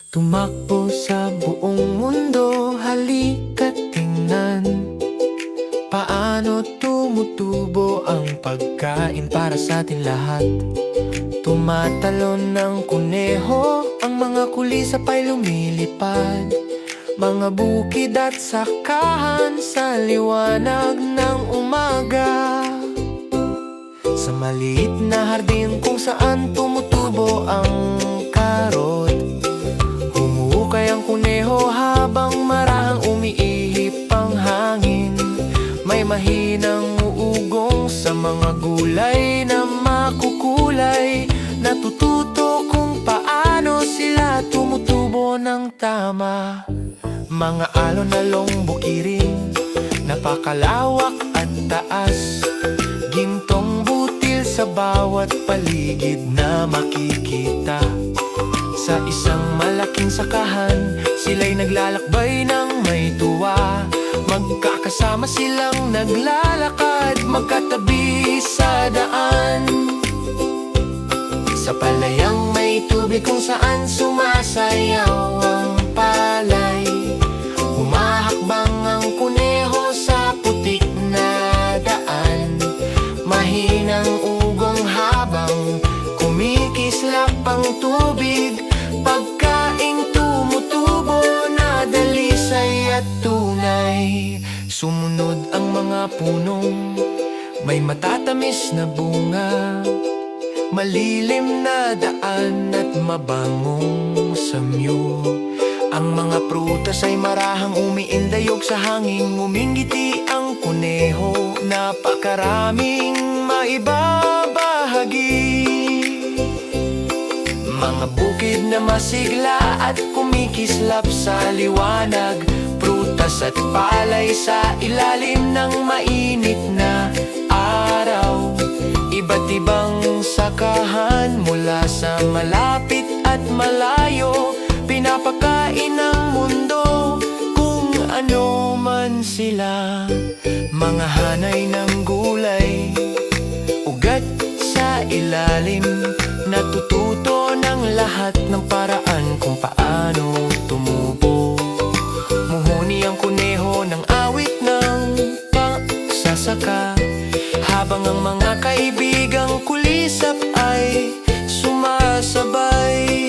Tumakbo sa buong mundo, halika't tingnan paano tumutubo ang pagkain para sa atin lahat. Tumatalon ng kuneho, ang mga kulisapay lumilipad. Mga bukid at sakahan sa liwanag ng umaga. Sa maliit na hardin kung saan tumutubo ang karot, humuhukay ang kuneho habang marahang umiihip ang hangin. May mahinang uugong sa mga gulay na makukulay. Natututo kung paano sila tumutubo ng tama. Mga alon-along bukirin, napakalawak at taas. Gintong butil sa bawat paligid na makikita. Sa isang malaking sakahan, sila'y naglalakbay ng may tuwa. Magkakasama silang naglalakad, magkatabi sa daan. Sa palayang may tubig kung saan sumasayaw ang palay. Humahakbang ang kuneho sa putik na daan. Mahinang ugong habang kumikislap ang tubig. Pagkaing tumutubo na dalisay at tunay. Sumunod ang mga punong may matatamis na bunga. Malilim na daan at mabangong samyo. Ang mga prutas ay marahang umiindayog sa hangin. Ngumingiti ang kuneho, napakaraming maibabahagi. Mga bukid na masigla at kumikislap sa liwanag. Prutas at palay sa ilalim ng mainit na araw. Iba't ibang sakahan mula sa malapit at malayo. Pinapakain ng mundo kung ano man sila. Mga hanay ng gulay, ugat sa ilalim. Natututo ng lahat ng paraan kung paano tumubo. Muhuni ang kuneho ng awit ng pagsasaka, habang ang mga kaibigang kulisap ay sumasabay.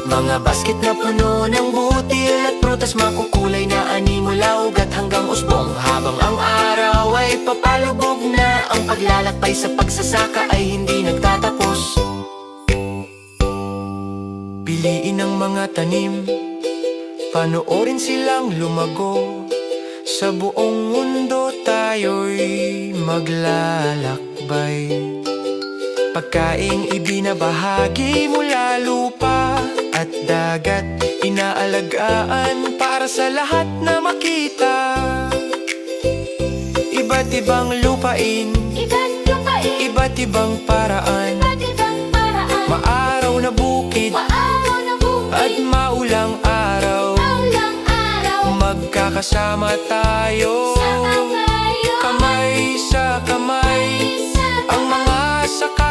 Mga basket na puno ng butil at prutas makukulay na ani mula ugat hanggang usbong. Habang ang araw ay papalubog na, ang paglalakbay sa pagsasaka ay hindi nagtatapos. Piliin ang mga tanim, panoorin silang lumago. Sa buong mundo tayo'y maglalakbay. Pagkaing ibinabahagi mula lupa at dagat, inaalagaan para sa lahat na makita. Iba't ibang lupain, iba't ibang paraan. Maaraw na bukid at maulang araw. Magkakasama tayo, kamay sa kamay. Ang mga saka